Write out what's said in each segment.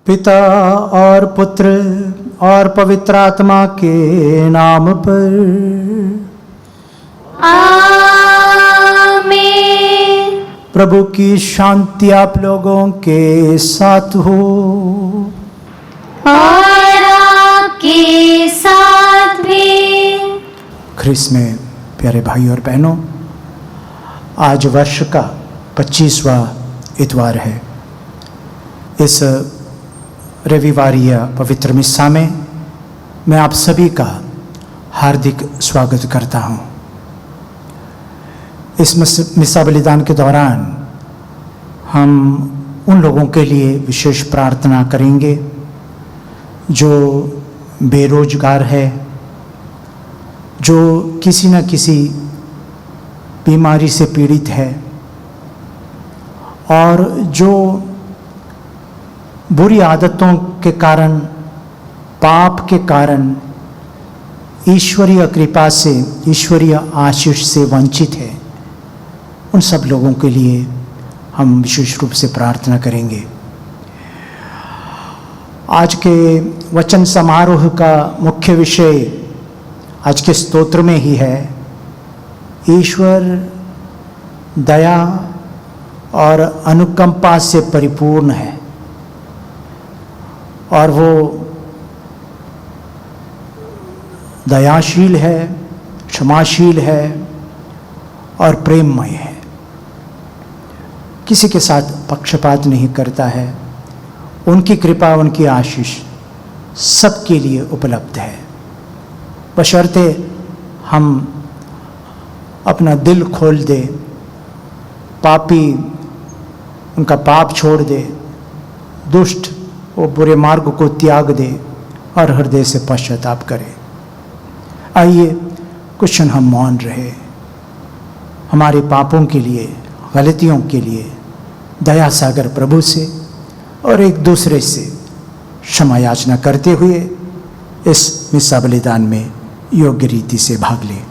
पिता और पुत्र और पवित्र आत्मा के नाम पर। आमीन। प्रभु की शांति आप लोगों के साथ हो और आपके साथ भी। ख्रिस्त में प्यारे भाई और बहनों, आज वर्ष का 25वां इतवार है। इस रविवारीय पवित्र मिस्सा में मैं आप सभी का हार्दिक स्वागत करता हूँ। इस मिस्सा बलिदान के दौरान हम उन लोगों के लिए विशेष प्रार्थना करेंगे जो बेरोजगार है, जो किसी न किसी बीमारी से पीड़ित है और जो बुरी आदतों के कारण, पाप के कारण ईश्वरीय कृपा से, ईश्वरीय आशीष से वंचित है। उन सब लोगों के लिए हम विशेष रूप से प्रार्थना करेंगे। आज के वचन समारोह का मुख्य विषय आज के स्तोत्र में ही है। ईश्वर दया और अनुकंपा से परिपूर्ण है और वो दयाशील है, क्षमाशील है और प्रेममय है। किसी के साथ पक्षपात नहीं करता है। उनकी कृपा, उनकी आशीष सबके लिए उपलब्ध है, बशर्ते हम अपना दिल खोल दे, पापी उनका पाप छोड़ दे, दुष्ट वो बुरे मार्ग को त्याग दे और हृदय से पश्चाताप करे। आइए कुछ क्षण हम मौन रहे, हमारे पापों के लिए, गलतियों के लिए दया सागर प्रभु से और एक दूसरे से क्षमा याचना करते हुए इस मिस्सा बलिदान में योग्य रीति से भाग लें।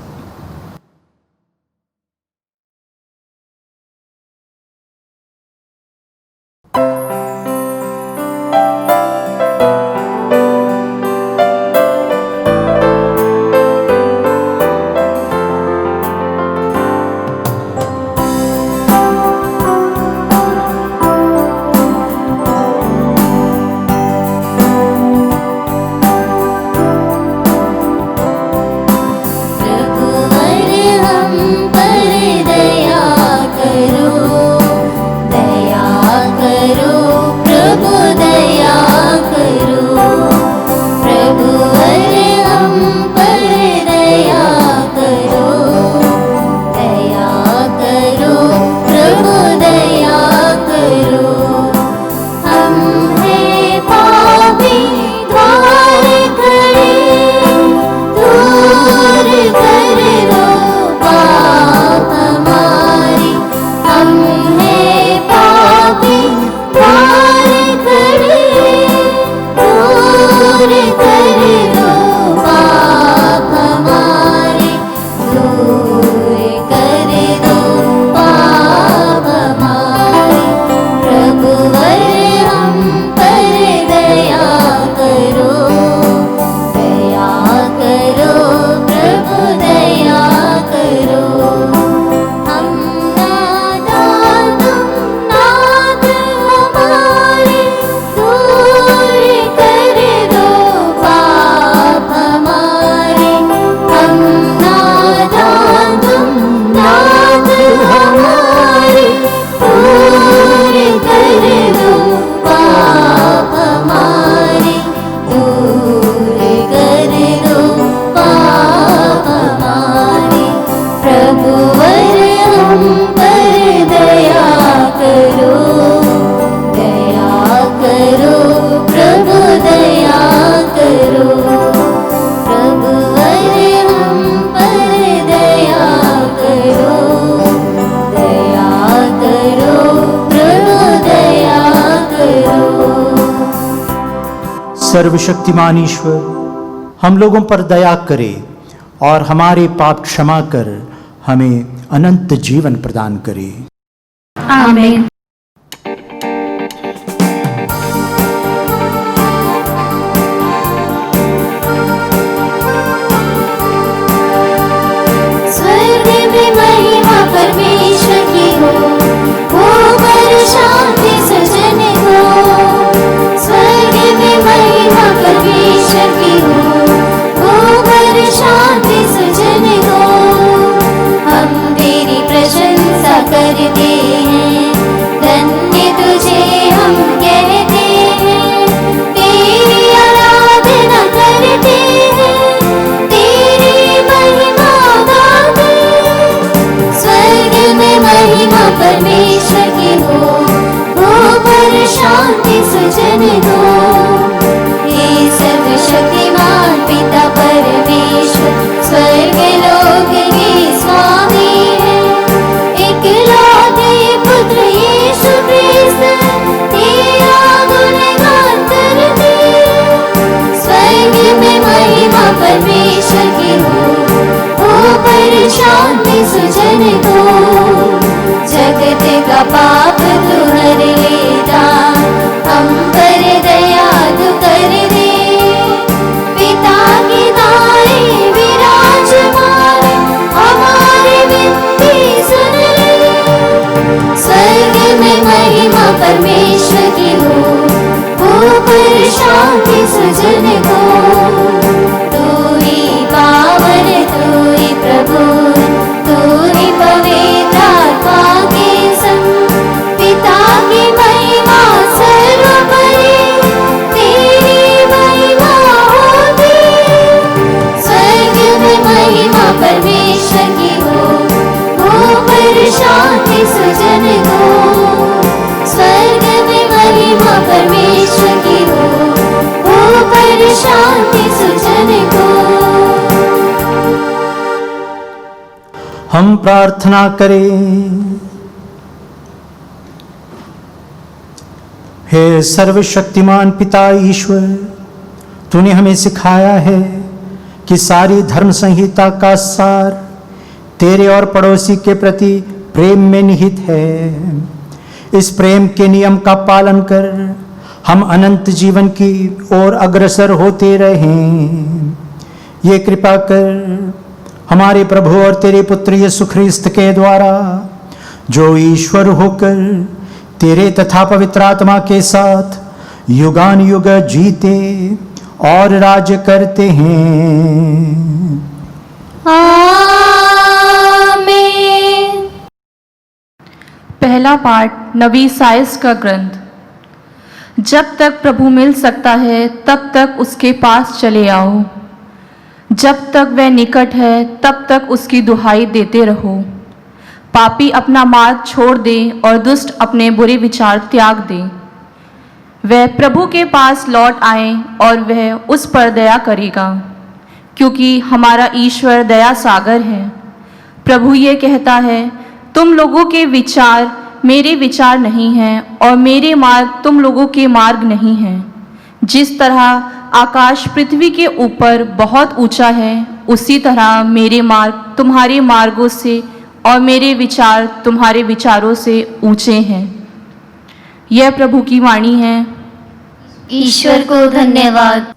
सर्वशक्तिमान ईश्वर हम लोगों पर दया करे और हमारे पाप क्षमा कर हमें अनंत जीवन प्रदान करे। आमीन। सुजन को, जगत का पाप तू हर लेता, हम पर दया तू कर दे। पिता की दाएं विराजमान, हमारी विनती सुन ले। स्वर्ग में महिमा परमेश्वर की हो, ऊपर शांति सुजन को। तू ही पावन, तू ही प्रभु, तू ही पवित्र आत्मा के संग। पिता की महिमा सर्वोपरि, तेरी महिमा होती। स्वर्ग में महिमा परमेश्वर की हो, ऊपर शांति सुजन को। स्वर्ग में महिमा परमेश्वर की हो, ऊपर शांति सुजन को। हम प्रार्थना करें। हे सर्वशक्तिमान पिता ईश्वर, तूने हमें सिखाया है कि सारी धर्म संहिता का सार तेरे और पड़ोसी के प्रति प्रेम में निहित है। इस प्रेम के नियम का पालन कर हम अनंत जीवन की ओर अग्रसर होते रहें। ये कृपा कर हमारे प्रभु और तेरे पुत्र यीशु ख्रिस्त के द्वारा, जो ईश्वर होकर तेरे तथा पवित्र आत्मा के साथ युगान युग जीते और राज्य करते हैं। आमीन। पहला पाठ नबी साइस का ग्रंथ। जब तक प्रभु मिल सकता है तब तक उसके पास चले आओ। जब तक वह निकट है तब तक उसकी दुहाई देते रहो। पापी अपना मार्ग छोड़ दे और दुष्ट अपने बुरे विचार त्याग दे। वह प्रभु के पास लौट आए और वह उस पर दया करेगा, क्योंकि हमारा ईश्वर दया सागर है। प्रभु ये कहता है, तुम लोगों के विचार मेरे विचार नहीं हैं और मेरे मार्ग तुम लोगों के मार्ग नहीं हैं। जिस तरह आकाश पृथ्वी के ऊपर बहुत ऊंचा है, उसी तरह मेरे मार्ग तुम्हारे मार्गों से और मेरे विचार तुम्हारे विचारों से ऊंचे हैं। यह प्रभु की वाणी है। ईश्वर को धन्यवाद।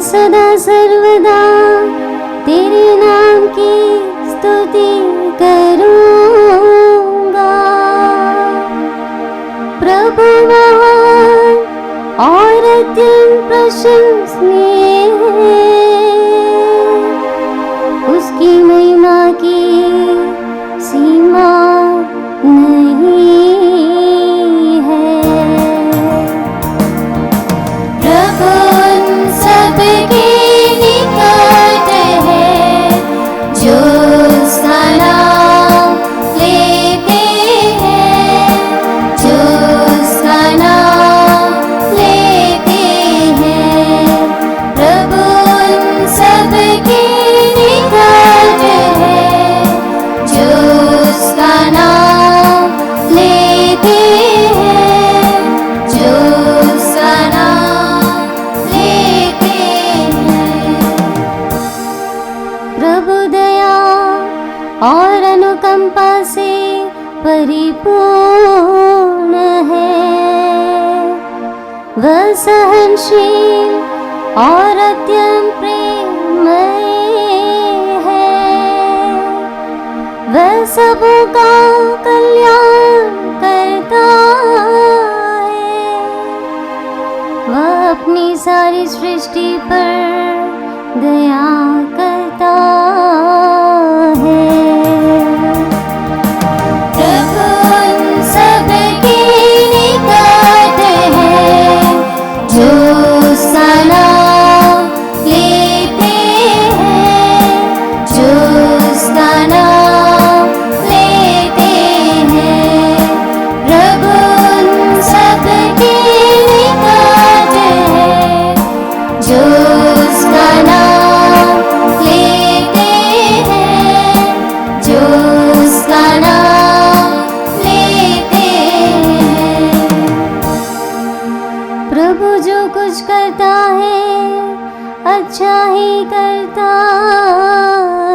सदा सर्वदा तेरे नाम की स्तुति करूंगा। प्रभु महान और अत्यंत प्रशंसनीय है, उसकी महिमा की सीमा नहीं है। प्रभु सबके निकट है, जो उसका नाम लेते हैं, जो उसका नाम लेते हैं। प्रभु सबके निकट है, और अनुकंपा से परिपूर्ण है। वह सहनशील और अत्यंत प्रेममय है। वह सबों का कल्याण करता है। वह अपनी सारी सृष्टि पर दया करता है। प्रभु उन सबके निकट है जो उसका नाम लेते हैं, जो उसका नाम लेते हैं। प्रभु उन सबके निकट है जो उसका नाम लेते हैं, जो उसका नाम लेते हैं। प्रभु जो कुछ करता है अच्छा ही करता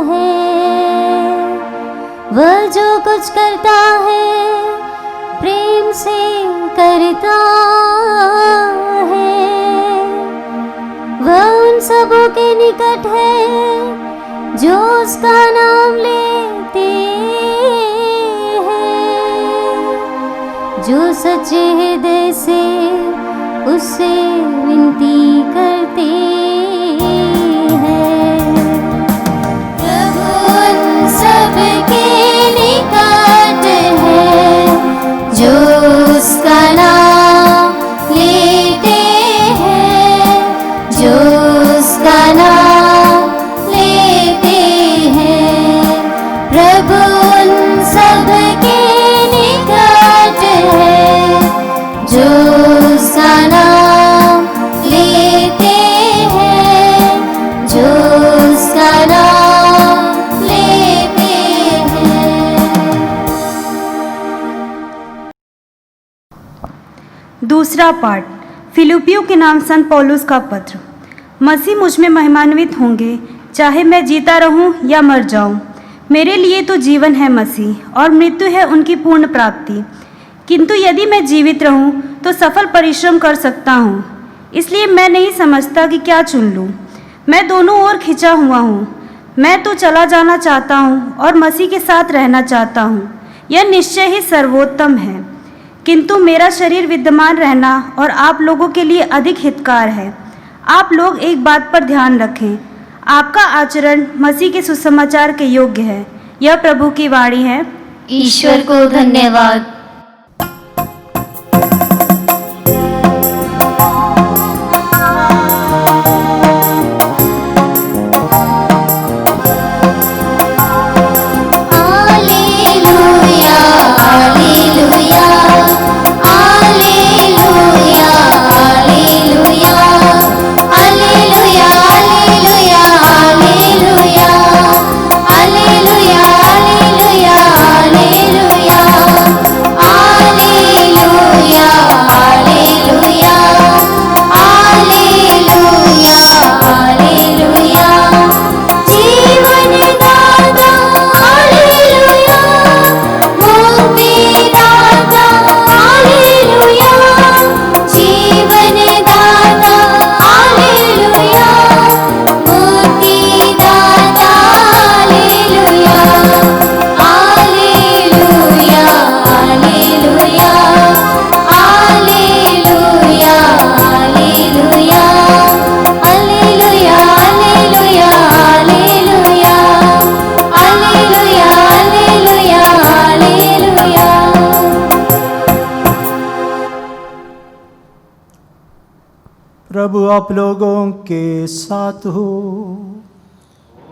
है। वह जो कुछ करता है प्रेम से करता है। वह उन सबों के निकट है जो उसका नाम लेते हैं, जो सच्चे हृदय से उससे विनती करते हैं। प्रभु उन सबके निकट है जो उसका नाम लेते हैं, जो उसका नाम लेते हैं। प्रभु उन सबके निकट है जो उसका नाम लेते हैं, जो उसका नाम लेते हैं। दूसरा पाठ फिलिपियों के नाम संत पौलुस का पत्र। मसीह मुझ में महिमान्वित होंगे, चाहे मैं जीता रहूं या मर जाऊं। मेरे लिए तो जीवन है मसीह और मृत्यु है उनकी पूर्ण प्राप्ति। किंतु यदि मैं जीवित रहूं तो सफल परिश्रम कर सकता हूं। इसलिए मैं नहीं समझता कि क्या चुन लूं। मैं दोनों ओर खिंचा हुआ हूं। मैं तो चला जाना चाहता हूं और मसीह के साथ रहना चाहता हूं। यह निश्चय ही सर्वोत्तम है। किंतु मेरा शरीर विद्यमान रहना और आप लोगों के लिए अधिक हितकार है। आप लोग एक बात पर ध्यान रखें, आपका आचरण मसीह के सुसमाचार के योग्य है। यह प्रभु की वाणी है। ईश्वर को धन्यवाद। प्रभु आप लोगों के साथ हो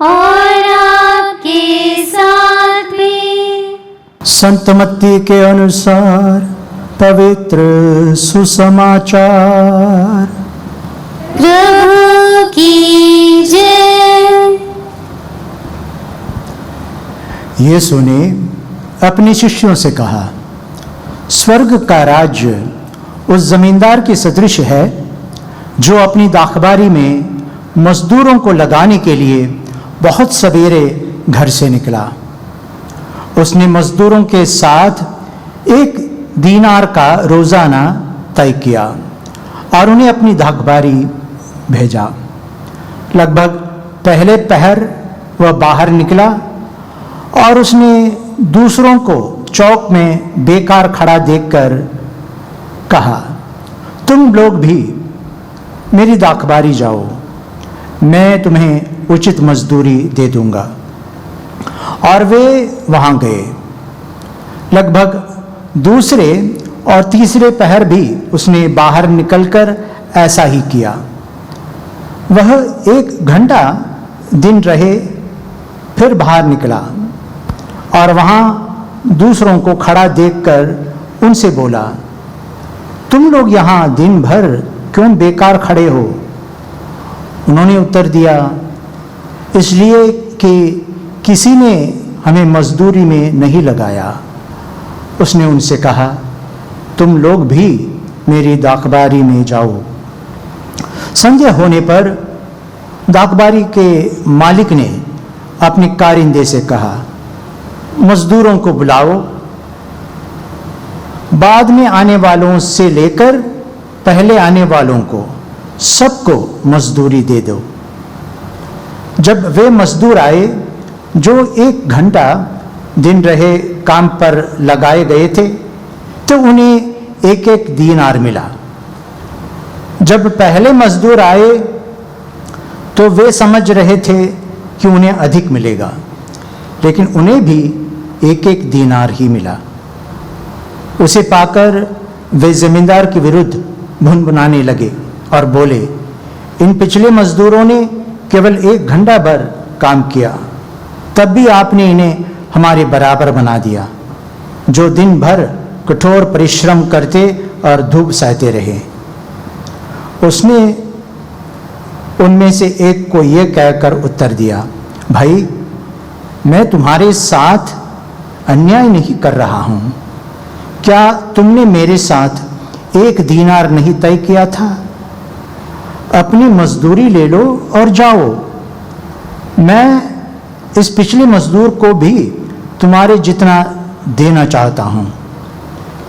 और आपके साथ भी। संत मत्ती के अनुसार पवित्र सुसमाचार। प्रभु की जय। यीशु ने अपने शिष्यों से कहा, स्वर्ग का राज्य उस जमींदार के सदृश है जो अपनी दाखबारी में मजदूरों को लगाने के लिए बहुत सवेरे घर से निकला। उसने मजदूरों के साथ 1 दीनार का रोजाना तय किया और उन्हें अपनी धाकबारी भेजा। लगभग पहले पहर वह बाहर निकला और उसने दूसरों को चौक में बेकार खड़ा देखकर कहा, तुम लोग भी मेरी दाखबारी जाओ, मैं तुम्हें उचित मजदूरी दे दूंगा। और वे वहां गए। लगभग दूसरे और तीसरे पहर भी उसने बाहर निकलकर ऐसा ही किया। वह 1 घंटा दिन रहे, फिर बाहर निकला और वहां दूसरों को खड़ा देखकर उनसे बोला, तुम लोग यहां दिन भर क्यों बेकार खड़े हो? उन्होंने उत्तर दिया, इसलिए कि किसी ने हमें मजदूरी में नहीं लगाया। उसने उनसे कहा, तुम लोग भी मेरी दाखबारी में जाओ। संध्या होने पर दाखबारी के मालिक ने अपने कारिंदे से कहा, मजदूरों को बुलाओ, बाद में आने वालों से लेकर पहले आने वालों को सबको मजदूरी दे दो। जब वे मजदूर आए जो 1 घंटा दिन रहे काम पर लगाए गए थे, तो उन्हें 1-1 दीनार मिला। जब पहले मजदूर आए तो वे समझ रहे थे कि उन्हें अधिक मिलेगा, लेकिन उन्हें भी 1-1 दीनार ही मिला। उसे पाकर वे जमींदार के विरुद्ध भुनभुनाने लगे और बोले, इन पिछले मजदूरों ने केवल 1 घंटा भर काम किया, तब भी आपने इन्हें हमारे बराबर बना दिया, जो दिन भर कठोर परिश्रम करते और धूप सहते रहे। उसने उनमें से एक को यह कहकर उत्तर दिया, भाई, मैं तुम्हारे साथ अन्याय नहीं कर रहा हूं। क्या तुमने मेरे साथ 1 दीनार नहीं तय किया था? अपनी मजदूरी ले लो और जाओ। मैं इस पिछले मजदूर को भी तुम्हारे जितना देना चाहता हूं।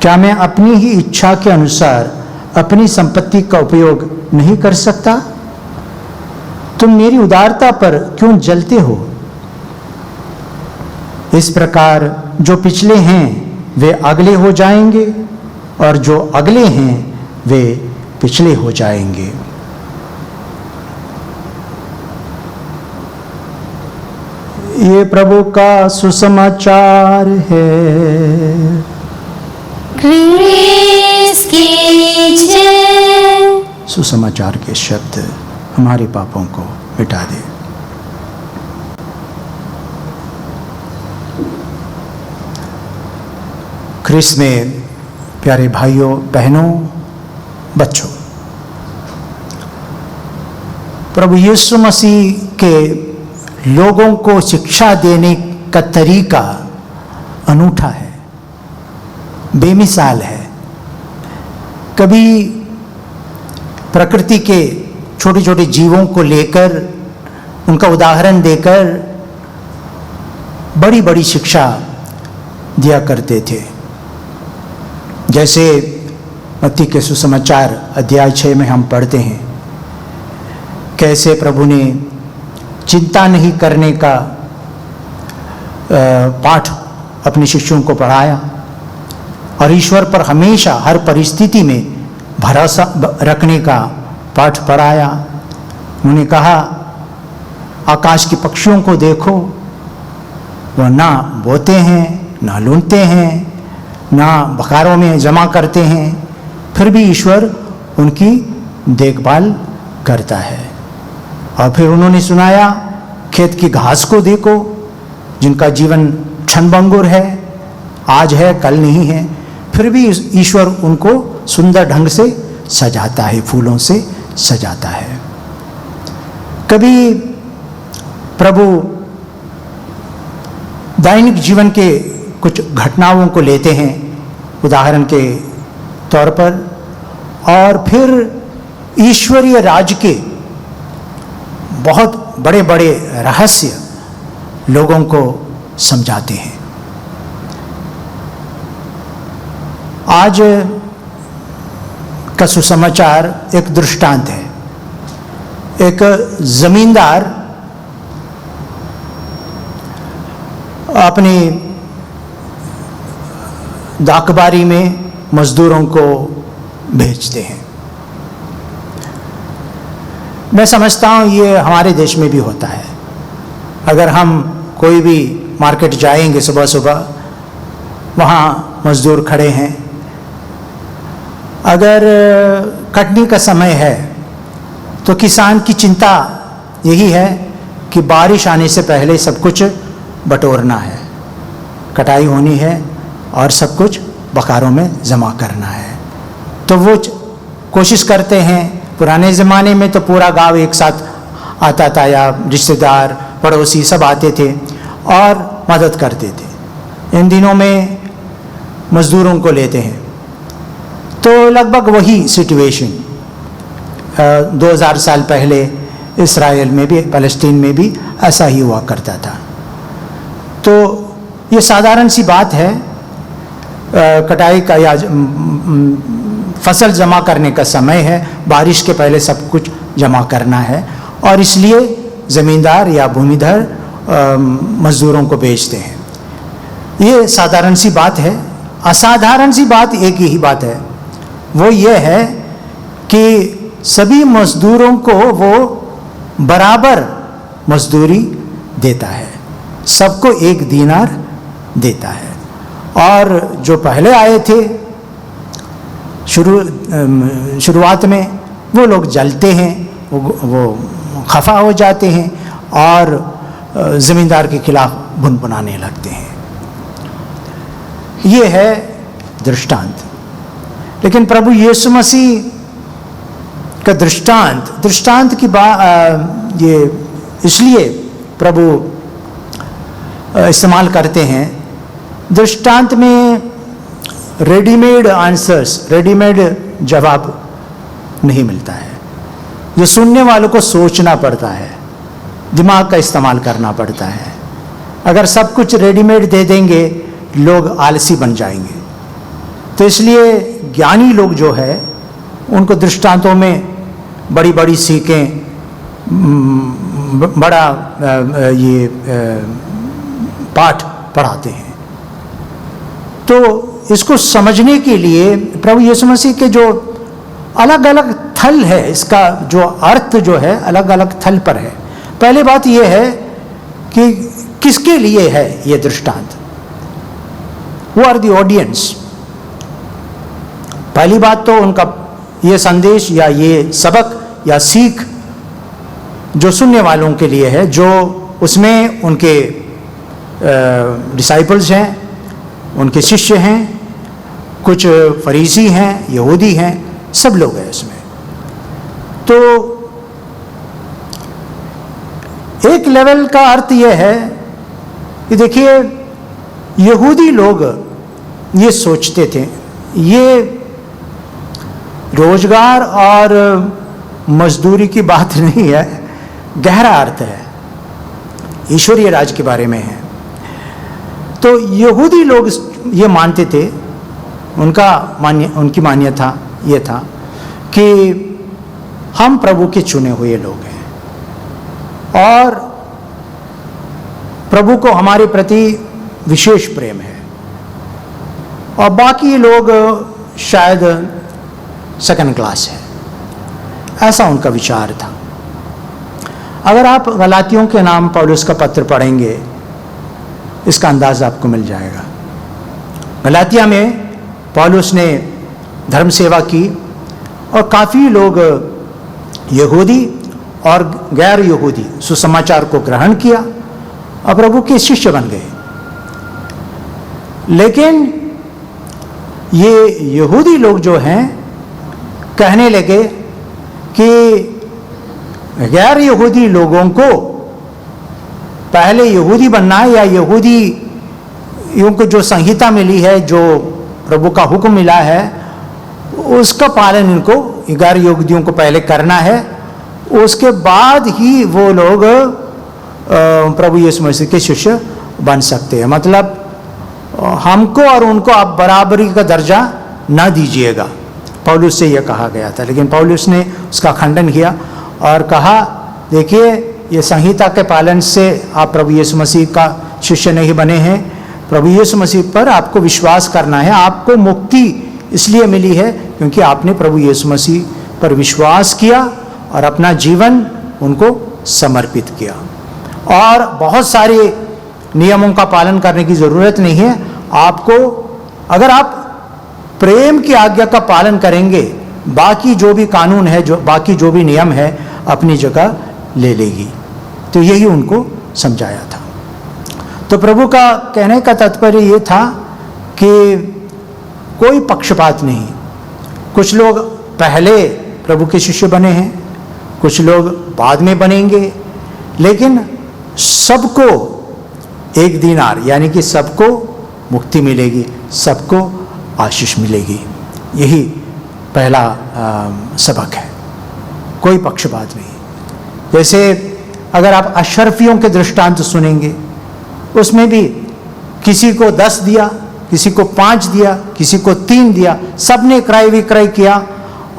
क्या मैं अपनी ही इच्छा के अनुसार अपनी संपत्ति का उपयोग नहीं कर सकता? तुम मेरी उदारता पर क्यों जलते हो? इस प्रकार जो पिछले हैं वे अगले हो जाएंगे और जो अगले हैं वे पिछले हो जाएंगे। ये प्रभु का सुसमाचार है। ख्रीस्त की जय। सुसमाचार के शब्द हमारे पापों को मिटा दे। ख्रीस्त में प्यारे भाइयों, बहनों, बच्चों, प्रभु यीशु मसीह के लोगों को शिक्षा देने का तरीका अनूठा है, बेमिसाल है। कभी प्रकृति के छोटे छोटे जीवों को लेकर उनका उदाहरण देकर बड़ी बड़ी शिक्षा दिया करते थे। जैसे मत्ती के सुसमाचार अध्याय 6 में हम पढ़ते हैं कैसे प्रभु ने चिंता नहीं करने का पाठ अपने शिष्यों को पढ़ाया और ईश्वर पर हमेशा हर परिस्थिति में भरोसा रखने का पाठ पढ़ाया। उन्होंने कहा, आकाश के पक्षियों को देखो, वह ना बोते हैं, ना लूनते हैं, ना बखारों में जमा करते हैं, फिर भी ईश्वर उनकी देखभाल करता है। और फिर उन्होंने सुनाया, खेत की घास को देखो, जिनका जीवन क्षणभंगुर है, आज है कल नहीं है, फिर भी ईश्वर उनको सुंदर ढंग से सजाता है, फूलों से सजाता है। कभी प्रभु दैनिक जीवन के कुछ घटनाओं को लेते हैं उदाहरण के तौर पर, और फिर ईश्वरीय राज के बहुत बड़े बड़े रहस्य लोगों को समझाते हैं। आज का सुसमाचार एक दृष्टांत है। एक जमींदार अपनी दाकबारी में मजदूरों को भेजते हैं। मैं समझता हूँ ये हमारे देश में भी होता है। अगर हम कोई भी मार्केट जाएंगे सुबह सुबह, वहाँ मजदूर खड़े हैं। अगर कटनी का समय है तो किसान की चिंता यही है कि बारिश आने से पहले सब कुछ बटोरना है, कटाई होनी है और सब कुछ बकारों में जमा करना है। तो वो कोशिश करते हैं। पुराने ज़माने में तो पूरा गांव एक साथ आता था, या रिश्तेदार पड़ोसी सब आते थे और मदद करते थे। इन दिनों में मजदूरों को लेते हैं। तो लगभग वही सिचुएशन 2000 साल पहले इस्राएल में भी, फ़लस्तीन में भी ऐसा ही हुआ करता था। तो ये साधारण सी बात है, कटाई का या फसल जमा करने का समय है, बारिश के पहले सब कुछ जमा करना है, और इसलिए ज़मींदार या भूमिधर मजदूरों को भेजते हैं। ये साधारण सी बात है। असाधारण सी बात एक ही बात है, वो ये है कि सभी मजदूरों को वो बराबर मजदूरी देता है, सबको 1 दीनार देता है। और जो पहले आए थे शुरुआत में, वो लोग जलते हैं, वो खफा हो जाते हैं और ज़मींदार के खिलाफ भुनभुनाने लगते हैं। ये है दृष्टांत। लेकिन प्रभु यीशु मसीह का दृष्टांत की बात ये इसलिए प्रभु इस्तेमाल करते हैं। दृष्टांत में रेडीमेड आंसर्स, रेडीमेड जवाब नहीं मिलता है। जो सुनने वालों को सोचना पड़ता है, दिमाग का इस्तेमाल करना पड़ता है। अगर सब कुछ रेडीमेड दे देंगे, लोग आलसी बन जाएंगे। तो इसलिए ज्ञानी लोग जो है, उनको दृष्टांतों में बड़ी बड़ी सीखें, बड़ा ये पाठ पढ़ाते हैं। तो इसको समझने के लिए प्रभु यीशु मसीह के जो अलग अलग थल है, इसका जो अर्थ जो है अलग अलग थल पर है। पहली बात यह है कि किसके लिए है ये दृष्टांत, Who are the audience? पहली बात तो उनका ये संदेश या ये सबक या सीख जो सुनने वालों के लिए है, जो उसमें उनके डिसाइपल्स हैं, उनके शिष्य हैं, कुछ फरीसी हैं, यहूदी हैं, सब लोग हैं इसमें। तो एक लेवल का अर्थ यह है कि देखिए, यहूदी लोग ये सोचते थे, ये रोजगार और मजदूरी की बात नहीं है, गहरा अर्थ है, ईश्वरीय राज के बारे में है। तो यहूदी लोग ये मानते थे, उनकी मान्यता ये था कि हम प्रभु के चुने हुए लोग हैं और प्रभु को हमारे प्रति विशेष प्रेम है, और बाकी लोग शायद सेकंड क्लास है, ऐसा उनका विचार था। अगर आप गलातियों के नाम पौलुस का पत्र पढ़ेंगे, इसका अंदाज़ आपको मिल जाएगा। गलातिया में पौलुस ने धर्म सेवा की और काफ़ी लोग यहूदी और गैर यहूदी सुसमाचार को ग्रहण किया और प्रभु के शिष्य बन गए। लेकिन ये यहूदी लोग जो हैं, कहने लगे कि गैर यहूदी लोगों को पहले यहूदी बनना है, या यहूदियों को जो संहिता मिली है, जो प्रभु का हुक्म मिला है, उसका पालन इनको गैर यहूदियों को पहले करना है, उसके बाद ही वो लोग प्रभु यीशु मसीह के शिष्य बन सकते हैं। मतलब हमको और उनको आप बराबरी का दर्जा ना दीजिएगा, पौलुस से यह कहा गया था। लेकिन पौलुस ने उसका खंडन किया और कहा, देखिए ये संहिता के पालन से आप प्रभु यीशु मसीह का शिष्य नहीं बने हैं। प्रभु यीशु मसीह पर आपको विश्वास करना है। आपको मुक्ति इसलिए मिली है क्योंकि आपने प्रभु यीशु मसीह पर विश्वास किया और अपना जीवन उनको समर्पित किया। और बहुत सारे नियमों का पालन करने की ज़रूरत नहीं है आपको। अगर आप प्रेम की आज्ञा का पालन करेंगे, बाकी जो भी कानून है, बाकी जो भी नियम है अपनी जगह ले लेगी। तो यही उनको समझाया था। तो प्रभु का कहने का तात्पर्य ये था कि कोई पक्षपात नहीं। कुछ लोग पहले प्रभु के शिष्य बने हैं, कुछ लोग बाद में बनेंगे, लेकिन सबको एक दीनार यानी कि सबको मुक्ति मिलेगी, सबको आशीष मिलेगी। यही पहला सबक है, कोई पक्षपात नहीं। जैसे अगर आप अशरफियों के दृष्टांत सुनेंगे, उसमें भी किसी को 10 दिया, किसी को 5 दिया, किसी को 3 दिया, सबने क्रय विक्रय किया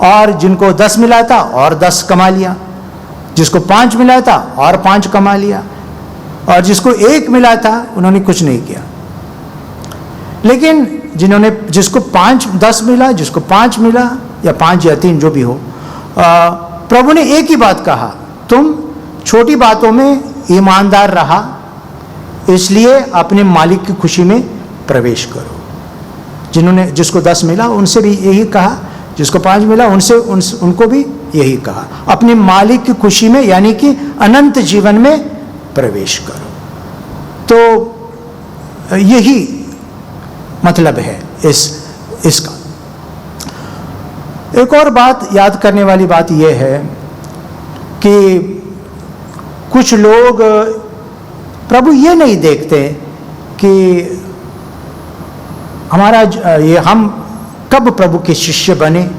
और जिनको 10 मिला था और 10 कमा लिया, जिसको 5 मिला था और 5 कमा लिया, और जिसको 1 मिला था उन्होंने कुछ नहीं किया। लेकिन जिसको 10 मिला, जिसको 5 मिला या 5 या 3 जो भी हो, प्रभु ने एक ही बात कहा, तुम छोटी बातों में ईमानदार रहा, इसलिए अपने मालिक की खुशी में प्रवेश करो। जिसको 10 मिला उनसे भी यही कहा, जिसको 5 मिला उनको भी यही कहा, अपने मालिक की खुशी में यानी कि अनंत जीवन में प्रवेश करो। तो यही मतलब है इसका। एक और बात याद करने वाली बात यह है कि कुछ लोग प्रभु ये नहीं देखते कि हम कब प्रभु के शिष्य बने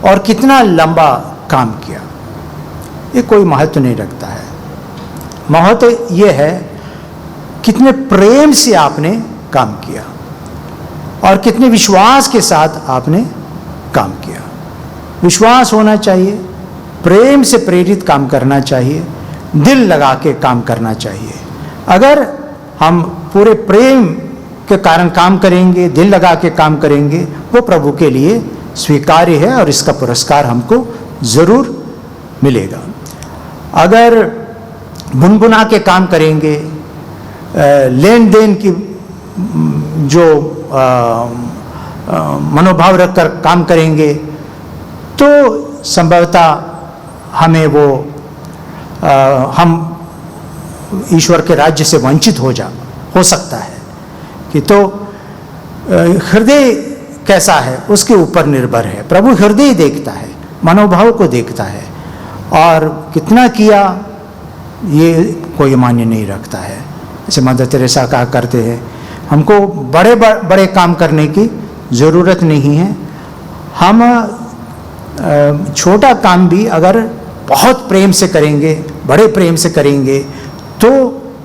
और कितना लंबा काम किया, ये कोई महत्व नहीं रखता है। महत्व ये है कितने प्रेम से आपने काम किया और कितने विश्वास के साथ आपने काम किया। विश्वास होना चाहिए, प्रेम से प्रेरित काम करना चाहिए, दिल लगा के काम करना चाहिए। अगर हम पूरे प्रेम के कारण काम करेंगे, दिल लगा के काम करेंगे, वो प्रभु के लिए स्वीकार्य है और इसका पुरस्कार हमको ज़रूर मिलेगा। अगर भुनभुना के काम करेंगे, लेन देन की जो मनोभाव रखकर काम करेंगे, तो संभवतः हमें हम ईश्वर के राज्य से वंचित हो सकता है। कि तो हृदय कैसा है उसके ऊपर निर्भर है। प्रभु हृदय देखता है, मनोभाव को देखता है, और कितना किया ये कोई मान्य नहीं रखता है। जैसे मदर तेरेसा कहा करते हैं, हमको बड़े बड़े काम करने की ज़रूरत नहीं है। हम छोटा काम भी अगर बहुत प्रेम से करेंगे, बड़े प्रेम से करेंगे, तो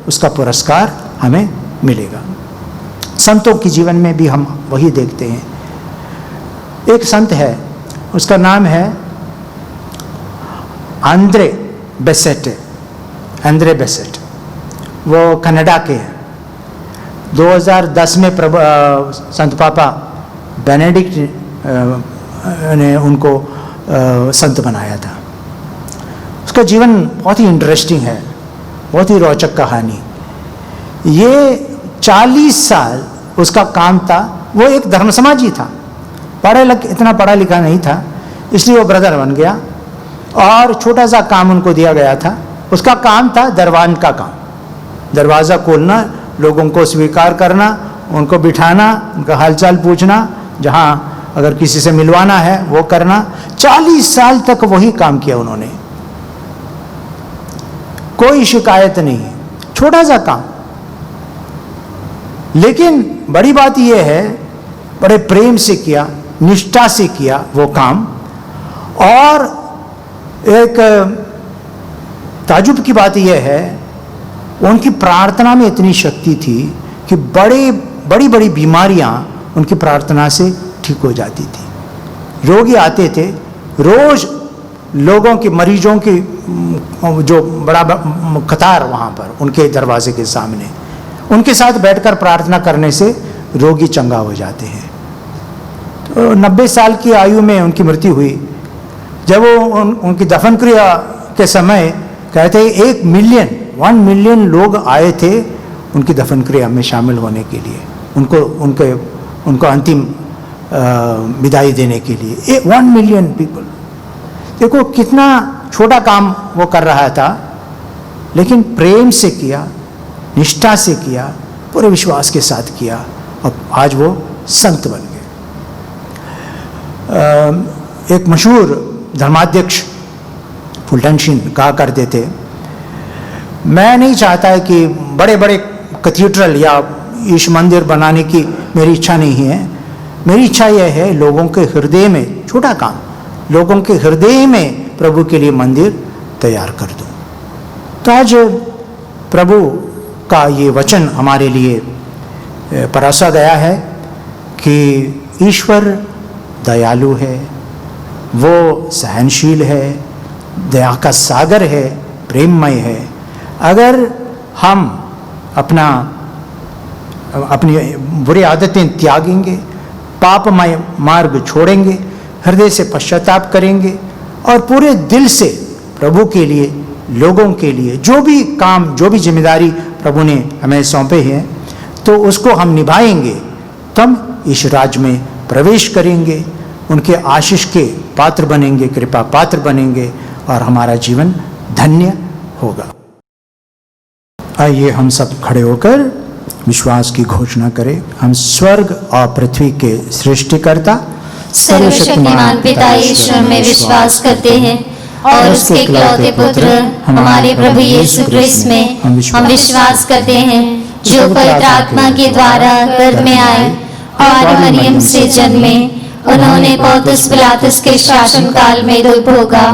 उसका पुरस्कार हमें मिलेगा। संतों के जीवन में भी हम वही देखते हैं। एक संत है, उसका नाम है आंद्रे बेसेट। वो कनाडा के हैं। 2010 में संत पापा बेनेडिक्ट ने उनको संत बनाया था। उसका जीवन बहुत ही इंटरेस्टिंग है, बहुत ही रोचक कहानी। ये 40 साल उसका काम था। वो एक धर्म समाजी था, इतना पढ़ा लिखा नहीं था, इसलिए वो ब्रदर बन गया और छोटा सा काम उनको दिया गया था। उसका काम था दरवान का काम, दरवाज़ा खोलना, लोगों को स्वीकार करना, उनको बिठाना, उनका हालचाल पूछना, जहाँ अगर किसी से मिलवाना है वो करना। 40 साल तक वही काम किया उन्होंने, कोई शिकायत नहीं, छोटा सा काम। लेकिन बड़ी बात यह है, बड़े प्रेम से किया, निष्ठा से किया वो काम। और एक ताजुब की बात यह है, उनकी प्रार्थना में इतनी शक्ति थी कि बड़ी बड़ी बीमारियां उनकी प्रार्थना से ठीक हो जाती थी। रोगी आते थे, रोज लोगों की, मरीजों की जो बड़ा कतार वहाँ पर उनके दरवाजे के सामने, उनके साथ बैठकर प्रार्थना करने से रोगी चंगा हो जाते हैं। तो 90 साल की आयु में उनकी मृत्यु हुई। जब वो उनकी दफन क्रिया के समय कहते 1 मिलियन लोग आए थे उनकी दफन क्रिया में शामिल होने के लिए, उनको अंतिम विदाई देने के लिए 1 मिलियन पीपल। देखो कितना छोटा काम वो कर रहा था, लेकिन प्रेम से किया, निष्ठा से किया, पूरे विश्वास के साथ किया, और आज वो संत बन गए। एक मशहूर धर्माध्यक्ष फुलटन शिन कहा करते थे, मैं नहीं चाहता है कि बड़े बड़े कैथेड्रल या ईश मंदिर बनाने की मेरी इच्छा नहीं है। मेरी इच्छा यह है लोगों के हृदय में, छोटा काम, लोगों के हृदय में प्रभु के लिए मंदिर तैयार कर दूं। तो आज प्रभु का ये वचन हमारे लिए परोसा गया है कि ईश्वर दयालु है, वो सहनशील है, दया का सागर है, प्रेममय है। अगर हम अपनी बुरी आदतें त्यागेंगे, पापमय मार्ग छोड़ेंगे, हृदय से पश्चाताप करेंगे और पूरे दिल से प्रभु के लिए, लोगों के लिए जो भी काम, जो भी जिम्मेदारी प्रभु ने हमें सौंपे हैं, तो उसको हम निभाएंगे, तब इस राज्य में प्रवेश करेंगे, उनके आशीष के पात्र बनेंगे, कृपा पात्र बनेंगे और हमारा जीवन धन्य होगा। आइए हम सब खड़े होकर विश्वास की घोषणा करें। हम स्वर्ग और पृथ्वी के सृष्टिकर्ता सर्वशक्तिमान पिता ईश्वर में विश्वास करते हैं और उसके इकलौते पुत्र हमारे प्रभु यीशु क्रिस्त में हम विश्वास करते हैं, जो पवित्र आत्मा के द्वारा गर्भ में आए और मरियम से जन्मे। उन्होंने पौंतुस पिलातुस के शासन काल में दुख भोगा,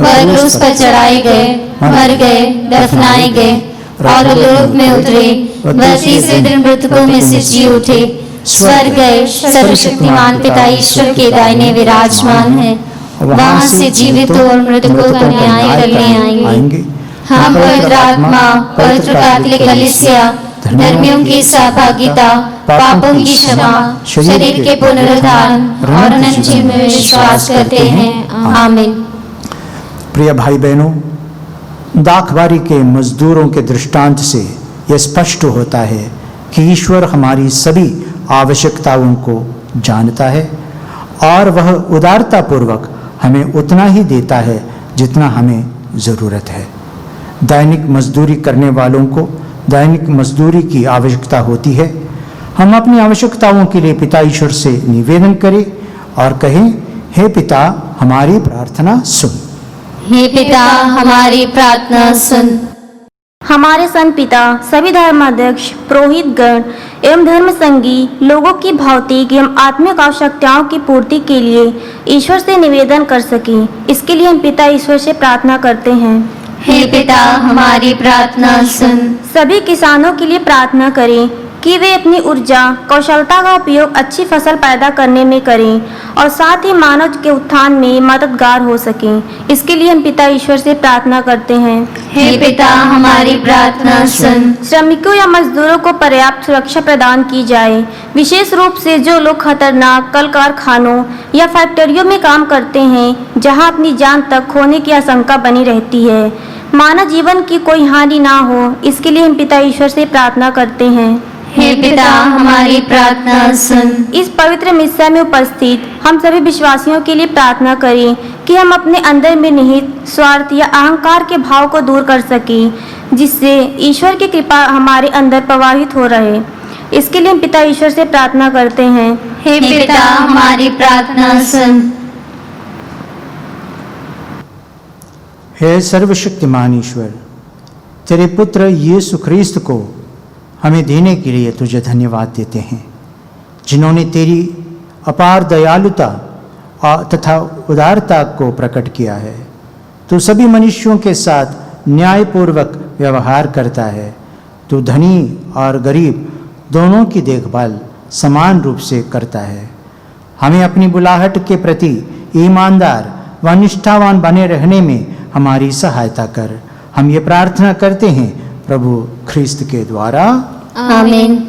वह क्रूस पर चढ़ाए गए, मर गए, दफनाए गए और लोक में उतरे, वह तीसरे दिन मृतकों में से जी उठे, स्वर्ग गए, सर्वशक्तिमान पिता ईश्वर के दाहिने विराजमान है, वहां से जीवित और मृतकों का न्याय करने आएंगे। हम पवित्र आत्मा, पवित्र कैथोलिक कलीसिया, धर्मियों की सहभागिता, पापों की क्षमा, शरीर के पुनरुत्थान और अनंत जीवन में विश्वास करते हैं। आमीन। प्रिय भाई बहनों, दाखबारी के मजदूरों के दृष्टांत से यह स्पष्ट होता है कि ईश्वर हमारी सभी आवश्यकताओं को जानता है और वह उदारतापूर्वक हमें उतना ही देता है जितना हमें ज़रूरत है। दैनिक मजदूरी करने वालों को दैनिक मजदूरी की आवश्यकता होती है। हम अपनी आवश्यकताओं के लिए पिता ईश्वर से निवेदन करें और कहें, हे पिता हमारी प्रार्थना सुन। हे पिता हमारी प्रार्थना सुन। हमारे संत पिता, सभी धर्माध्यक्ष, पुरोहित गण एवं धर्म संगी लोगों की भौतिक एवं आत्मिक आवश्यकताओं की पूर्ति के लिए ईश्वर से निवेदन कर सकें, इसके लिए हम पिता ईश्वर से प्रार्थना करते हैं। हे पिता हमारी प्रार्थना सुन। सभी किसानों के लिए प्रार्थना करें कि वे अपनी ऊर्जा, कौशलता का उपयोग अच्छी फसल पैदा करने में करें और साथ ही मानव के उत्थान में मददगार हो सकें, इसके लिए हम पिता ईश्वर से प्रार्थना करते हैं। हे पिता हमारी प्रार्थना सुन। श्रमिकों या मजदूरों को पर्याप्त सुरक्षा प्रदान की जाए, विशेष रूप से जो लोग खतरनाक कल कारखानों या फैक्ट्रियों में काम करते हैं, जहां अपनी जान तक खोने की आशंका बनी रहती है। मानव जीवन की कोई हानि ना हो, इसके लिए हम पिता ईश्वर से प्रार्थना करते हैं। हे पिता हमारी प्रार्थना सुन। इस पवित्र मिस्सा में उपस्थित हम सभी विश्वासियों के लिए प्रार्थना करें कि हम अपने अंदर में निहित स्वार्थ या अहंकार के भाव को दूर कर सकें, जिससे ईश्वर की कृपा हमारे अंदर प्रवाहित हो रहे। इसके लिए हम पिता ईश्वर से प्रार्थना करते हैं। हे पिता हमारी प्रार्थना सुन। हे सर्वशक्तिमान ईश्वर, तेरे पुत्र यीशु ख्रीस्त को हमें देने के लिए तुझे धन्यवाद देते हैं, जिन्होंने तेरी अपार दयालुता तथा उदारता को प्रकट किया है। तू सभी मनुष्यों के साथ न्यायपूर्वक व्यवहार करता है। तू धनी और गरीब दोनों की देखभाल समान रूप से करता है। हमें अपनी बुलाहट के प्रति ईमानदार व निष्ठावान बने रहने में हमारी सहायता कर। हम ये प्रार्थना करते हैं प्रभु ख्रिस्त के द्वारा। आमीन।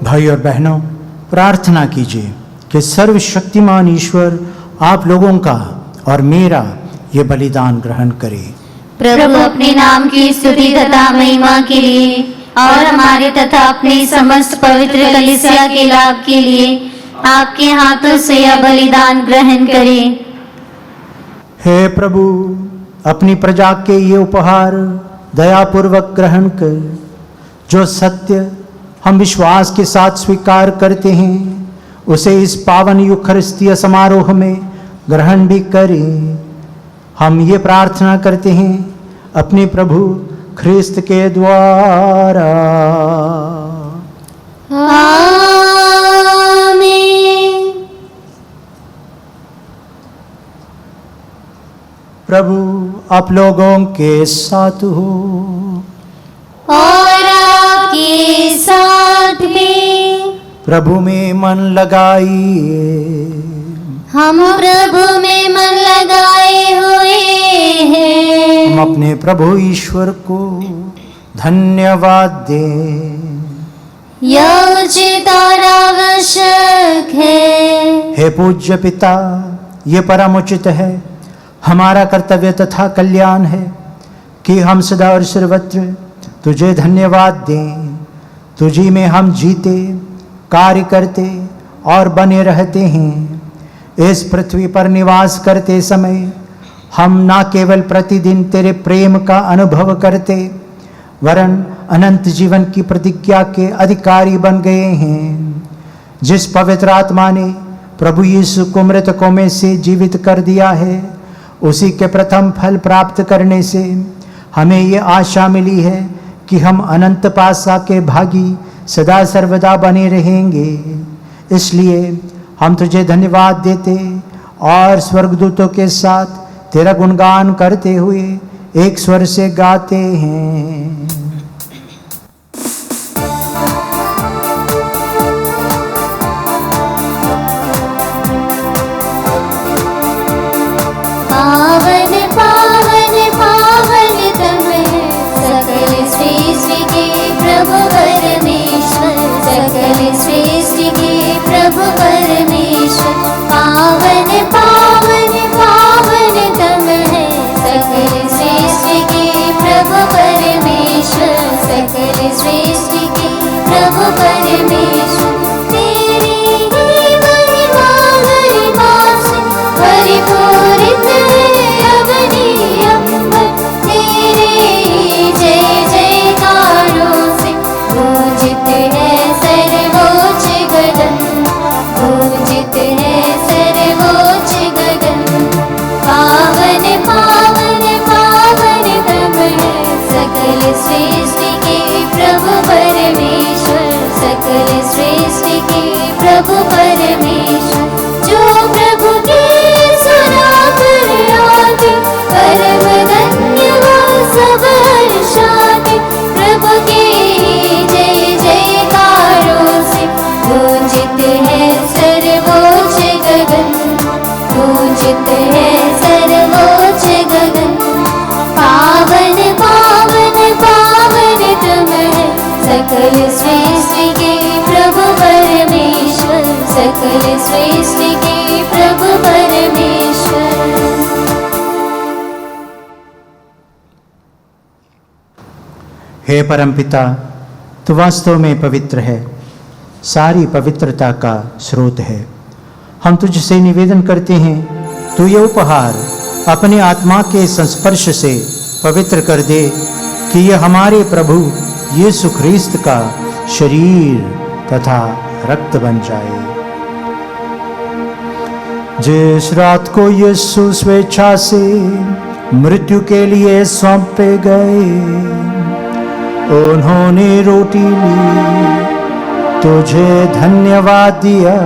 भाई और बहनों, प्रार्थना कीजिए कि सर्वशक्तिमान ईश्वर आप लोगों का और मेरा ये बलिदान ग्रहण करे। प्रभु अपने नाम की स्तुति तथा महिमा के लिए और हमारे तथा अपने समस्त पवित्र कलीसिया के लाभ के लिए आपके हाथों से यह बलिदान ग्रहण करे। हे प्रभु, अपनी प्रजा के ये उपहार दयापूर्वक ग्रहण कर। जो सत्य हम विश्वास के साथ स्वीकार करते हैं उसे इस पावन यूखरिस्तीय समारोह में ग्रहण भी करें। हम ये प्रार्थना करते हैं अपने प्रभु ख्रिस्त के द्वारा। आमीन। प्रभु आप लोगों के साथ हो और आपके साथ भी। प्रभु में मन लगाइए। हम प्रभु में मन लगाए हुए हैं। हम अपने प्रभु ईश्वर को धन्यवाद दें। यह उचित और आवश्यक है। हे पूज्य पिता, ये परम उचित है, हमारा कर्तव्य तथा कल्याण है कि हम सदा और सर्वत्र तुझे धन्यवाद दें। तुझी में हम जीते, कार्य करते और बने रहते हैं। इस पृथ्वी पर निवास करते समय हम न केवल प्रतिदिन तेरे प्रेम का अनुभव करते वरन अनंत जीवन की प्रतिज्ञा के अधिकारी बन गए हैं। जिस पवित्र आत्मा ने प्रभु यीशु को मृतकों में से जीवित कर दिया है, उसी के प्रथम फल प्राप्त करने से हमें ये आशा मिली है कि हम अनंत पासा के भागी सदा सर्वदा बने रहेंगे। इसलिए हम तुझे धन्यवाद देते और स्वर्गदूतों के साथ तेरा गुणगान करते हुए एक स्वर से गाते हैं। पावन पावन पावन तम सकल सृष्टि के प्रभु परमेश्वर। सकल सृष्टि के प्रभु परमेश्वर। पावन पावन पावन तम है सकल सृष्टि के प्रभु परमेश्वर। सकल सृष्टि के प्रभु परमेश्वर। तेरी ही महिमा महिमा से परिपूरित है अवनी अंबर। तेरे जय जयकारों से गूंजते सकल सृष्टि के प्रभु परमेश्वर, सकल सृष्टि के प्रभु परमेश्वर। हे परमपिता, तू वास्तव में पवित्र है, सारी पवित्रता का स्रोत है। हम तुझसे निवेदन करते हैं, तू ये उपहार अपने आत्मा के संस्पर्श से पवित्र कर दे कि यह हमारे प्रभु यीशु ख्रीस्त का शरीर तथा रक्त बन जाए। जिस रात को यीशु स्वेच्छा से मृत्यु के लिए सौंपे गए, उन्होंने रोटी ली, तुझे धन्यवाद दिया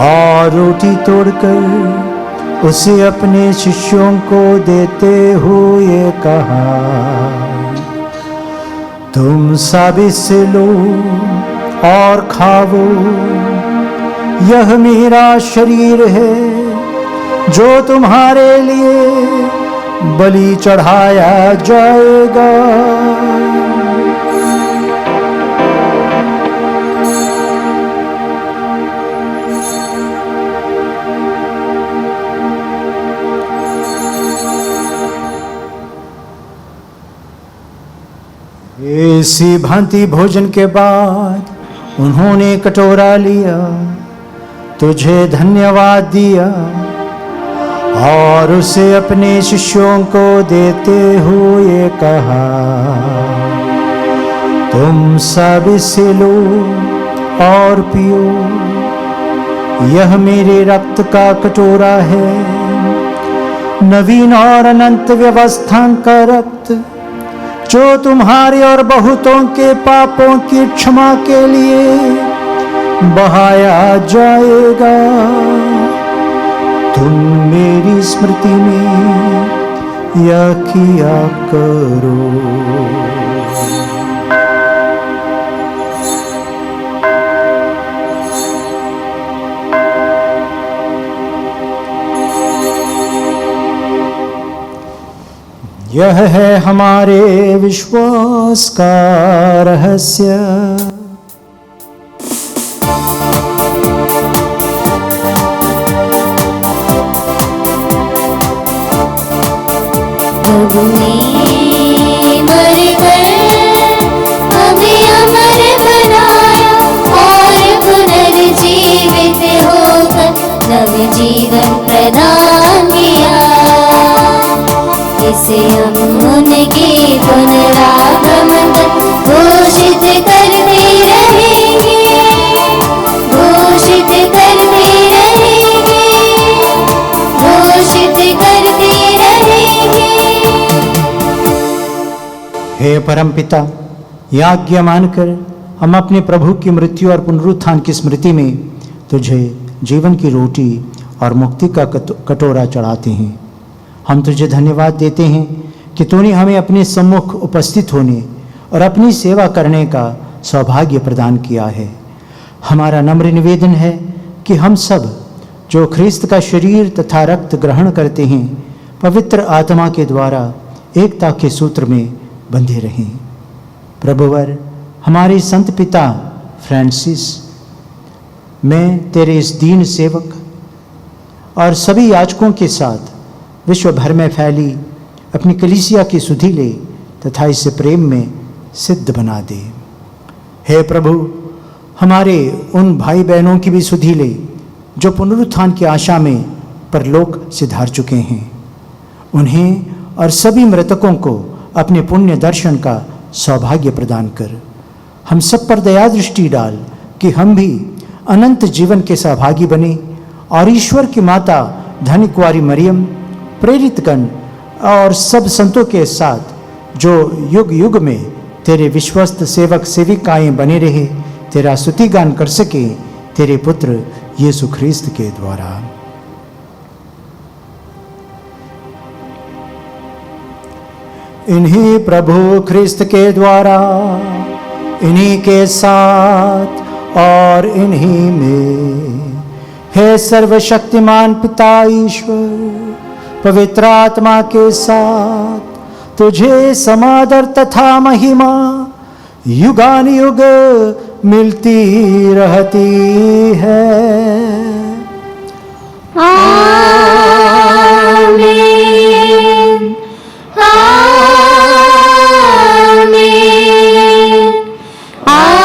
और रोटी तोड़कर उसे अपने शिष्यों को देते हुए कहा, तुम सब इससे लो और खाओ, यह मेरा शरीर है जो तुम्हारे लिए बलि चढ़ाया जाएगा। इसी भांति भोजन के बाद उन्होंने कटोरा लिया, तुझे धन्यवाद दिया और उसे अपने शिष्यों को देते हुए कहा, तुम सब इसे लो और पियो, यह मेरे रक्त का कटोरा है, नवीन और अनंत व्यवस्था का रक्त, जो तुम्हारे और बहुतों के पापों की क्षमा के लिए बहाया जाएगा। तुम मेरी स्मृति में यह किया करो। यह है हमारे विश्वास का रहस्य। प्रभु ने मरकर हमें अमर बनाया और पुनर्जीवित होकर नव जीवन प्रदान किया। इसे हम उनके पुनरागमन घोषित करते रहेंगे, घोषित करते रहेंगे, घोषित करते रहेंगे। हे परमपिता, यह आज्ञा मानकर हम अपने प्रभु की मृत्यु और पुनरुत्थान की स्मृति में तुझे जीवन की रोटी और मुक्ति का कटोरा चढ़ाते हैं। हम तुझे धन्यवाद देते हैं कि तूने हमें अपने सम्मुख उपस्थित होने और अपनी सेवा करने का सौभाग्य प्रदान किया है। हमारा नम्र निवेदन है कि हम सब जो ख्रीस्त का शरीर तथा रक्त ग्रहण करते हैं, पवित्र आत्मा के द्वारा एकता के सूत्र में बंधे रहें। प्रभुवर, हमारे संत पिता फ्रांसिस, मैं तेरे इस दीन सेवक और सभी याजकों के साथ विश्व भर में फैली अपनी कलीसिया की सुधि ले तथा इसे प्रेम में सिद्ध बना दे। हे प्रभु, हमारे उन भाई बहनों की भी सुधि ले जो पुनरुत्थान की आशा में परलोक सिधार चुके हैं। उन्हें और सभी मृतकों को अपने पुण्य दर्शन का सौभाग्य प्रदान कर। हम सब पर दया दृष्टि डाल कि हम भी अनंत जीवन के सहभागी बने और ईश्वर की माता धन्य कुंवारी मरियम, प्रेरितगण और सब संतों के साथ जो युग युग में तेरे विश्वस्त सेवक सेविकाएं बने रहे, तेरा स्तुतिगान कर सके तेरे पुत्र यीशु ख्रीस्त के द्वारा। इन्हीं प्रभु ख्रीस्त के द्वारा, इन्हीं के साथ और इन्हीं में, हे सर्वशक्तिमान पिता ईश्वर, पवित्र आत्मा के साथ तुझे समादर तथा महिमा युगानुयुग मिलती रहती है। आमीन, आमीन, आमीन।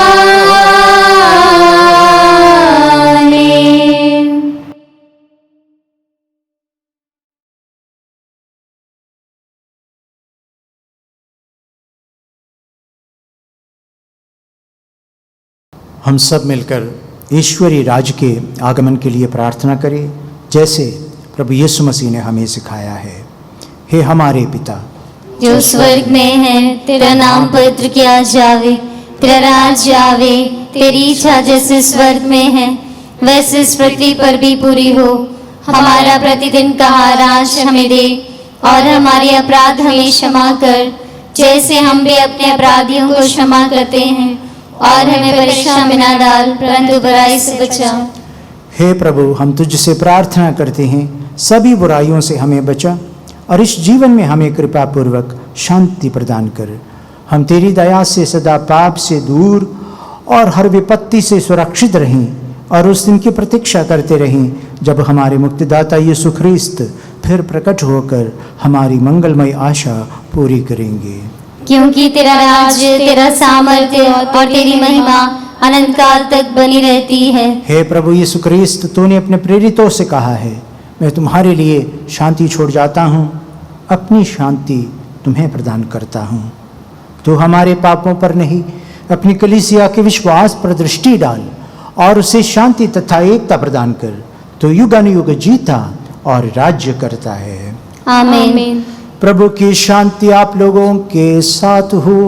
हम सब मिलकर ईश्वरीय राज्य के आगमन के लिए प्रार्थना करें, जैसे प्रभु यीशु मसीह ने हमें सिखाया है। हे हमारे पिता जो स्वर्ग में है, तेरा नाम पवित्र किया जावे, तेरा राज्य आवे, तेरी इच्छा जैसे स्वर्ग में है वैसे इस पृथ्वी पर भी पूरी हो। हमारा प्रतिदिन का आहार आज हमें दे, और हमारे अपराध हमें क्षमा कर, जैसे हम भी अपने अपराधियों को क्षमा करते हैं, और हमें परीक्षा में न डाल, परंतु बुराई से बचा। हे प्रभु, हम तुझसे प्रार्थना करते हैं, सभी बुराइयों से हमें बचा और इस जीवन में हमें कृपा पूर्वक शांति प्रदान कर। हम तेरी दया से सदा पाप से दूर और हर विपत्ति से सुरक्षित रहें, और उस दिन की प्रतीक्षा करते रहें जब हमारे मुक्तिदाता यीशु ख्रिस्त फिर प्रकट होकर हमारी मंगलमय आशा पूरी करेंगे। क्योंकि तेरा राज्य, तेरा सामर्थ्य और तेरी महिमा अनंत काल तक बनी रहती है। हे प्रभु यीशु ख्रिस्त, तूने अपने प्रेरितों से कहा है, मैं तुम्हारे लिए शांति छोड़ जाता हूँ, अपनी शांति तुम्हें प्रदान करता हूँ। तो हमारे पापों पर नहीं, अपनी कलीसिया के विश्वास पर दृष्टि डाल और उसे शांति तथा एकता प्रदान कर। तो युगानुयुग जीता और राज्य करता है। आमीन। प्रभु की शांति आप लोगों के साथ हो।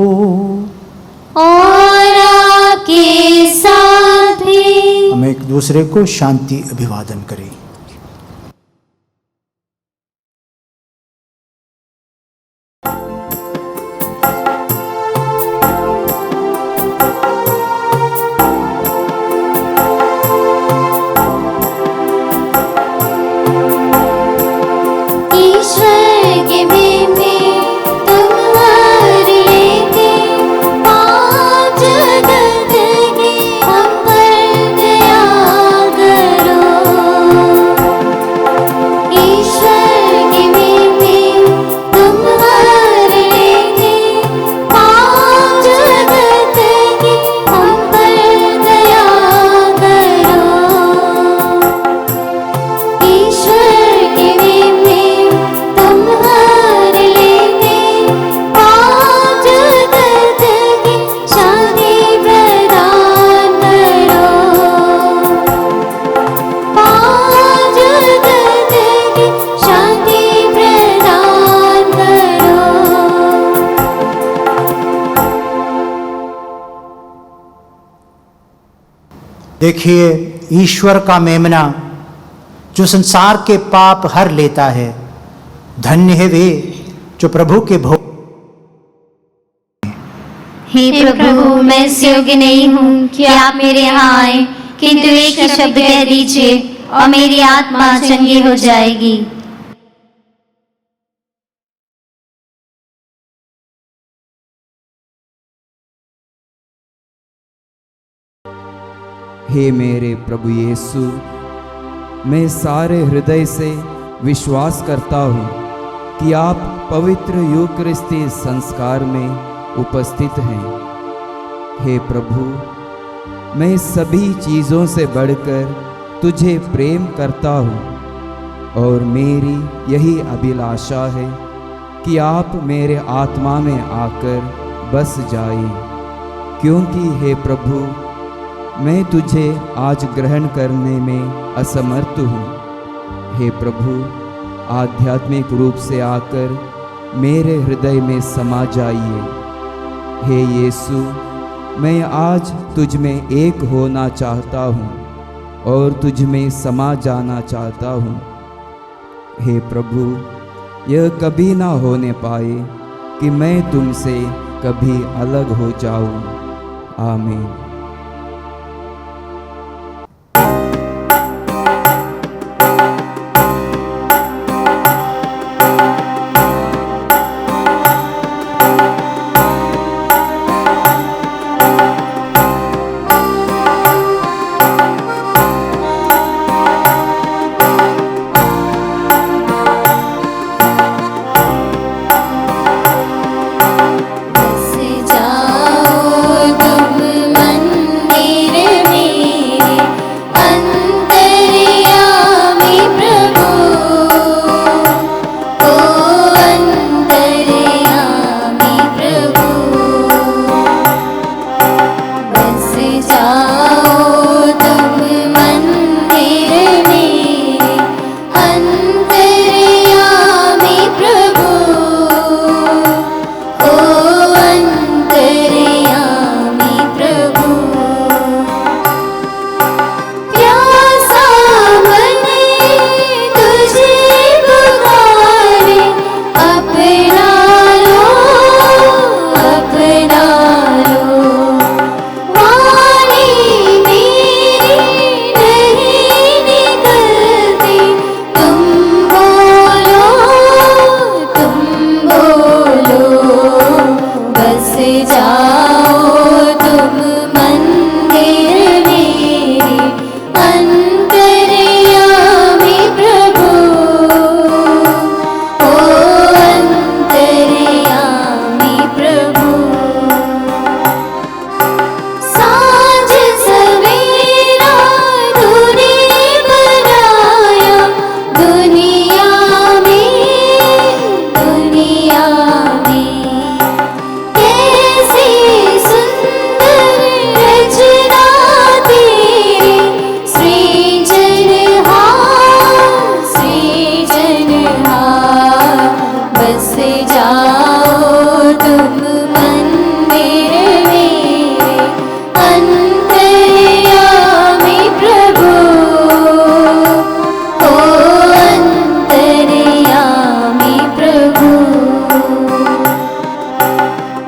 और आपके साथ भी। हम एक दूसरे को शांति अभिवादन करें। देखिए ईश्वर का मेमना जो संसार के पाप हर लेता है। धन्य है वे जो प्रभु के भोग। हे प्रभु, मैं इस योग्य नहीं हूँ कि आप मेरे यहाँ आए, किंतु एक ही शब्द कह दीजिए और मेरी आत्मा चंगी हो जाएगी। हे मेरे प्रभु यीशु, मैं सारे हृदय से विश्वास करता हूँ कि आप पवित्र यूकरिस्ती संस्कार में उपस्थित हैं। हे प्रभु, मैं सभी चीज़ों से बढ़कर तुझे प्रेम करता हूँ, और मेरी यही अभिलाषा है कि आप मेरे आत्मा में आकर बस जाएं, क्योंकि हे प्रभु, मैं तुझे आज ग्रहण करने में असमर्थ हूँ। हे प्रभु, आध्यात्मिक रूप से आकर मेरे हृदय में समा जाइए। हे यीशु, मैं आज तुझ में एक होना चाहता हूँ और तुझ में समा जाना चाहता हूँ। हे प्रभु, यह कभी ना होने पाए कि मैं तुमसे कभी अलग हो जाऊँ। आमीन। बस जाओ तुम मंदिर मेरे अंतर्यामी प्रभु, ओ अंतर्यामी प्रभु। सांझ सवेरा तूने बनाया दुनिया में, दुनिया में कैसी सुंदर रचना तेरी सृजनहार, सृजनहार। बस जाओ तुम मंदिर मेरे अंतर्यामी प्रभु, ओ अंतर्यामी प्रभु।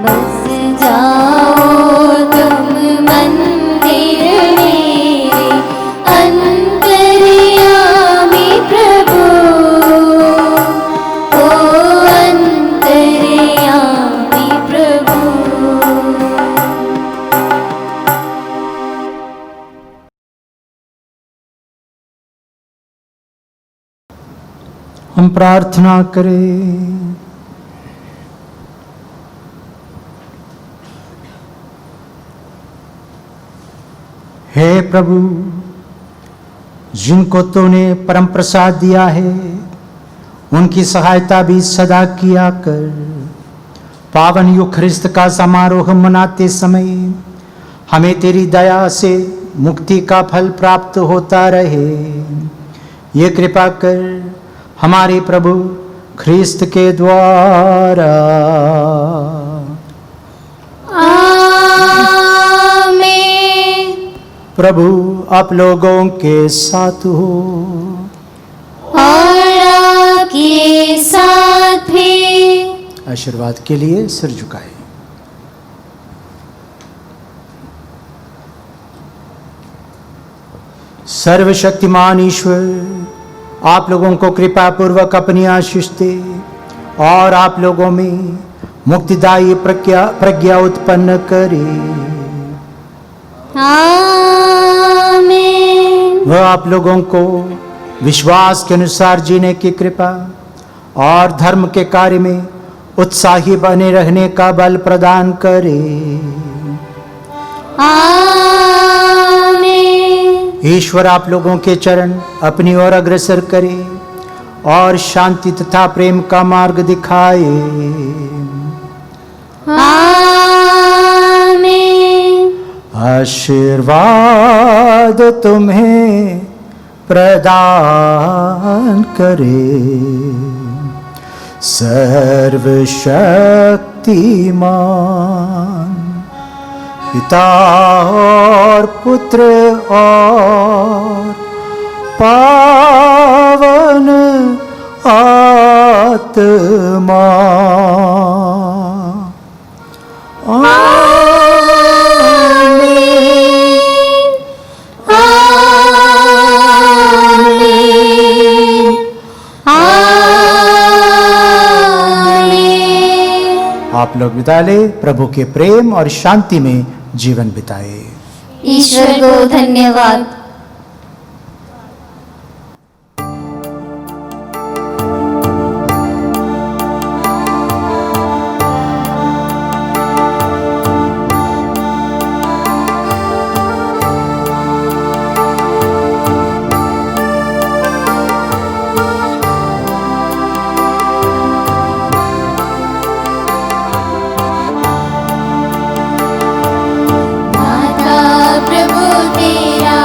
बस जाओ तुम मंदिर मेरे अंतर्यामी प्रभु, ओ अंतर्यामी प्रभु। हम प्रार्थना करें। हे प्रभु, जिनको तूने परम प्रसाद दिया है, उनकी सहायता भी सदा किया कर। पावन यूखरिस्त का समारोह मनाते समय हमें तेरी दया से मुक्ति का फल प्राप्त होता रहे, ये कृपा कर हमारे प्रभु ख्रिस्त के द्वारा। आमीन। प्रभु आप लोगों के साथ हो और आपके साथ भी। आशीर्वाद के लिए सिर झुकाए। सर्वशक्तिमान ईश्वर आप लोगों को कृपा पूर्वक अपनी आशीष दे और आप लोगों में मुक्तिदायी प्रज्ञा उत्पन्न करे। आमीन। वह आप लोगों को विश्वास के अनुसार जीने की कृपा और धर्म के कार्य में उत्साही बने रहने का बल प्रदान करे। आमीन। ईश्वर आप लोगों के चरण अपनी ओर अग्रसर करे और शांति तथा प्रेम का मार्ग दिखाए। आमीन। आशीर्वाद तुम्हें प्रदान करे सर्वशक्तिमान पिता और पुत्र और पावन आत्मा। आप लोग बिता ले प्रभु के प्रेम और शांति में जीवन बिताए। ईश्वर को धन्यवाद। प्रभु तेरा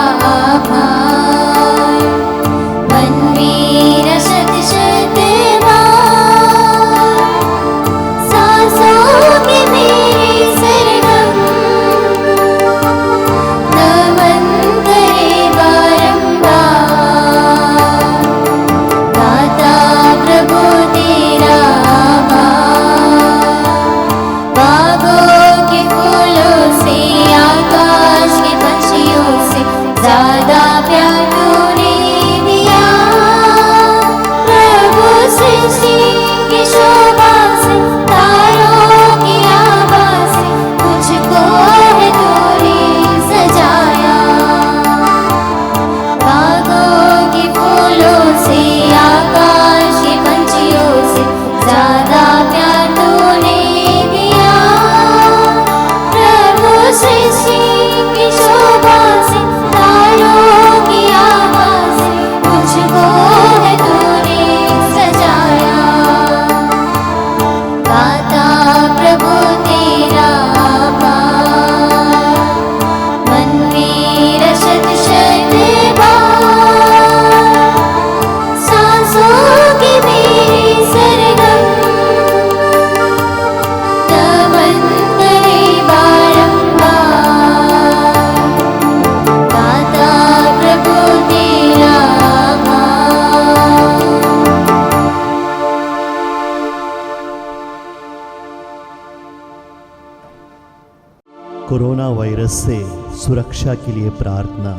कोरोना वायरस से सुरक्षा के लिए प्रार्थना।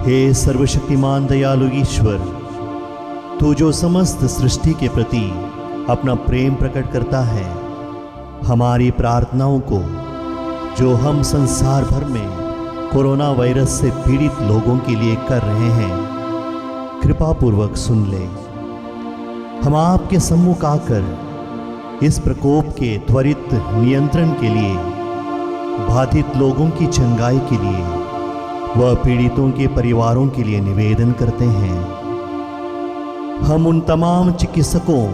हे सर्वशक्तिमान दयालु ईश्वर, तू जो समस्त सृष्टि के प्रति अपना प्रेम प्रकट करता है, हमारी प्रार्थनाओं को जो हम संसार भर में कोरोना वायरस से पीड़ित लोगों के लिए कर रहे हैं, कृपा पूर्वक सुन ले। हम आपके सम्मुख आकर इस प्रकोप के त्वरित नियंत्रण के लिए, बाधित लोगों की चंगाई के लिए व पीड़ितों के परिवारों के लिए निवेदन करते हैं। हम उन तमाम चिकित्सकों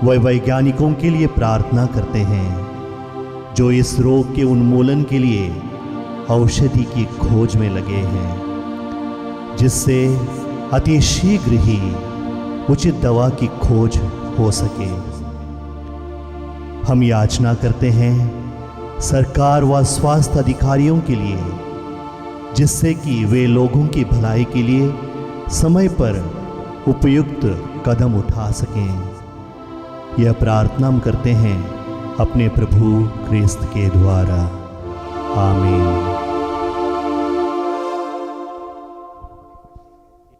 व वैज्ञानिकों के लिए प्रार्थना करते हैं जो इस रोग के उन्मूलन के लिए औषधि की खोज में लगे हैं, जिससे अति शीघ्र ही उचित दवा की खोज हो सके। हम याचना करते हैं सरकार व स्वास्थ्य अधिकारियों के लिए, जिससे कि वे लोगों की भलाई के लिए समय पर उपयुक्त कदम उठा सकें। यह प्रार्थना हम करते हैं अपने प्रभु क्रिस्त के द्वारा। आमीन।